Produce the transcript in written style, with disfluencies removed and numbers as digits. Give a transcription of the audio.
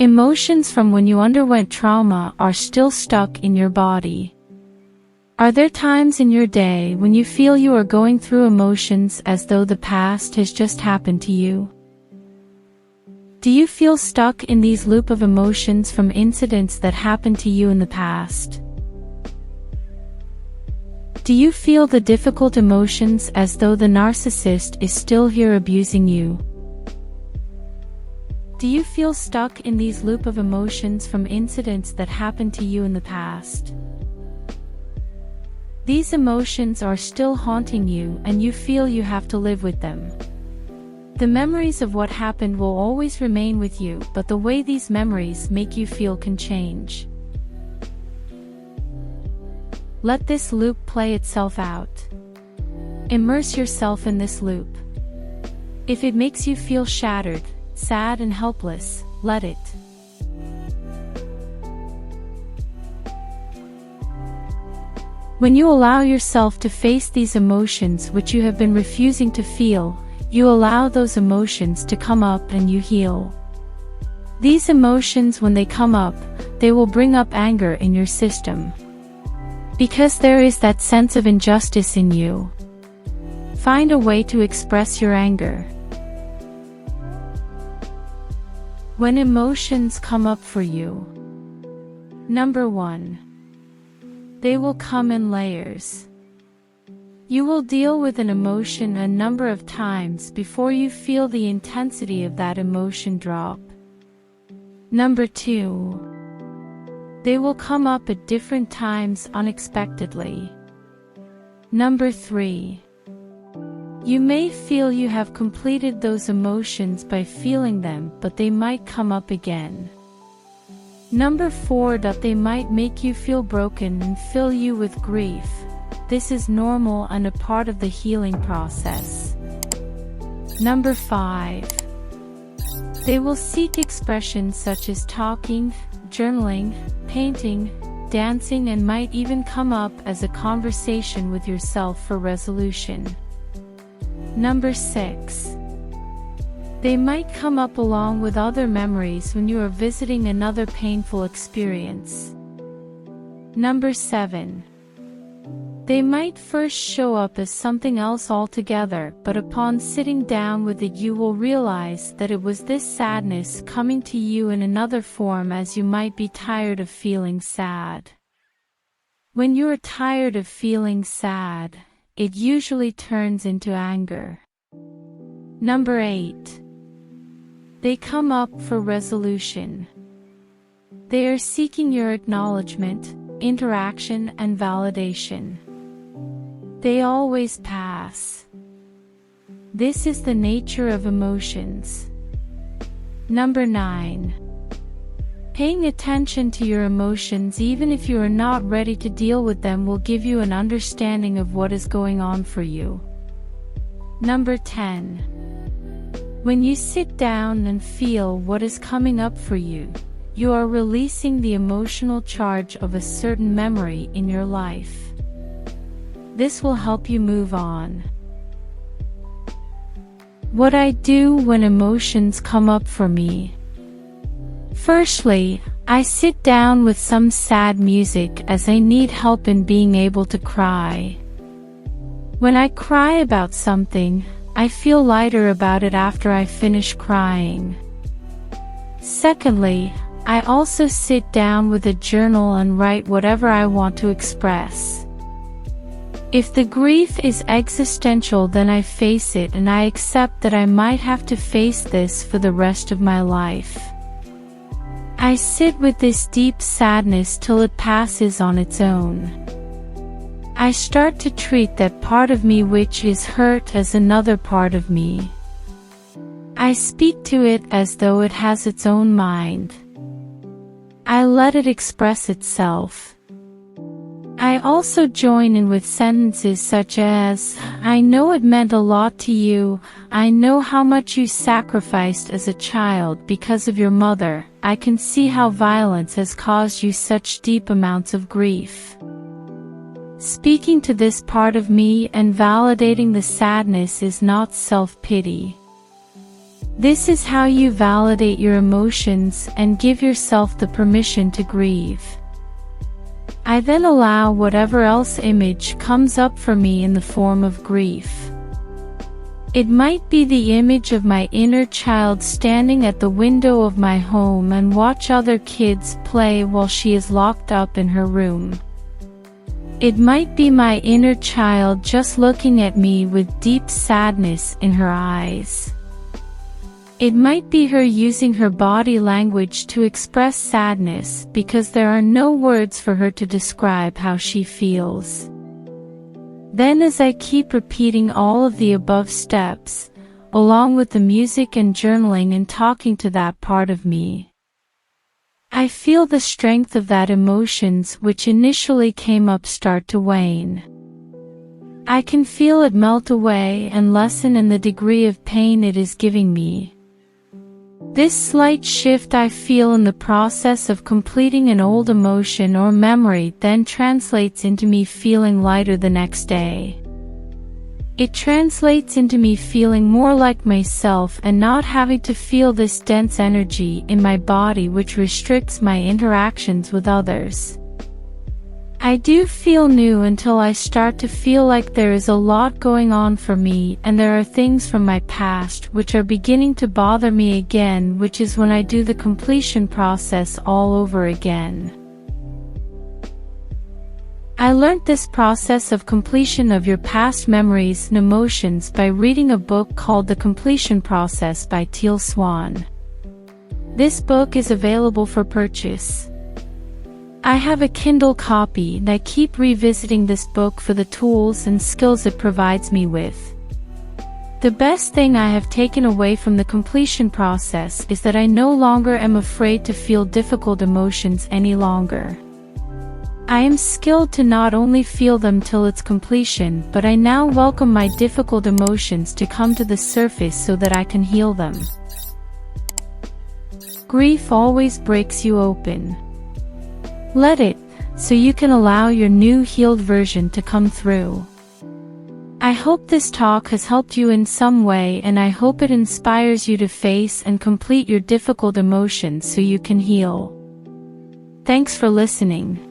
Emotions from when you underwent trauma are still stuck in your body. Are there times in your day when you feel you are going through emotions as though the past has just happened to you? Do you feel stuck in these loop of emotions from incidents that happened to you in the past? Do you feel the difficult emotions as though the narcissist is still here abusing you? Do you feel stuck in these loop of emotions from incidents that happened to you in the past? These emotions are still haunting you and you feel you have to live with them. The memories of what happened will always remain with you, but the way these memories make you feel can change. Let this loop play itself out. Immerse yourself in this loop. If it makes you feel shattered, sad and helpless, let it. When you allow yourself to face these emotions which you have been refusing to feel, you allow those emotions to come up and you heal. These emotions, when they come up, they will bring up anger in your system. Because there is that sense of injustice in you. Find a way to express your anger. When emotions come up for you. Number 1. They will come in layers. You will deal with an emotion a number of times before you feel the intensity of that emotion drop. Number 2. They will come up at different times unexpectedly. Number 3. You may feel you have completed those emotions by feeling them, but they might come up again. Number 4. That they might make you feel broken and fill you with grief. This is normal and a part of the healing process. Number 5. They will seek expressions such as talking, journaling, painting, dancing, and might even come up as a conversation with yourself for resolution. Number 6. They might come up along with other memories when you are visiting another painful experience. Number 7. They might first show up as something else altogether, but upon sitting down with it you will realize that it was this sadness coming to you in another form, as you might be tired of feeling sad. When you are tired of feeling sad, it usually turns into anger. Number 8. They come up for resolution. They are seeking your acknowledgement, interaction, and validation. They always pass. This is the nature of emotions. Number 9. Paying attention to your emotions even if you are not ready to deal with them will give you an understanding of what is going on for you. Number 10. When you sit down and feel what is coming up for you, you are releasing the emotional charge of a certain memory in your life. This will help you move on. What I do when emotions come up for me. Firstly, I sit down with some sad music as I need help in being able to cry. When I cry about something, I feel lighter about it after I finish crying. Secondly, I also sit down with a journal and write whatever I want to express. If the grief is existential, then I face it and I accept that I might have to face this for the rest of my life. I sit with this deep sadness till it passes on its own. I start to treat that part of me which is hurt as another part of me. I speak to it as though it has its own mind. I let it express itself. I also join in with sentences such as, I know it meant a lot to you, I know how much you sacrificed as a child because of your mother, I can see how violence has caused you such deep amounts of grief. Speaking to this part of me and validating the sadness is not self-pity. This is how you validate your emotions and give yourself the permission to grieve. I then allow whatever else image comes up for me in the form of grief. It might be the image of my inner child standing at the window of my home and watch other kids play while she is locked up in her room. It might be my inner child just looking at me with deep sadness in her eyes. It might be her using her body language to express sadness because there are no words for her to describe how she feels. Then, as I keep repeating all of the above steps, along with the music and journaling and talking to that part of me, I feel the strength of that emotions which initially came up start to wane. I can feel it melt away and lessen in the degree of pain it is giving me. This slight shift I feel in the process of completing an old emotion or memory then translates into me feeling lighter the next day. It translates into me feeling more like myself and not having to feel this dense energy in my body which restricts my interactions with others. I do feel new until I start to feel like there is a lot going on for me and there are things from my past which are beginning to bother me again, which is when I do the completion process all over again. I learned this process of completion of your past memories and emotions by reading a book called The Completion Process by Teal Swan. This book is available for purchase. I have a Kindle copy and I keep revisiting this book for the tools and skills it provides me with. The best thing I have taken away from the completion process is that I no longer am afraid to feel difficult emotions any longer. I am skilled to not only feel them till its completion, but I now welcome my difficult emotions to come to the surface so that I can heal them. Grief always breaks you open. Let it, so you can allow your new healed version to come through. I hope this talk has helped you in some way, and I hope it inspires you to face and complete your difficult emotions so you can heal. Thanks for listening.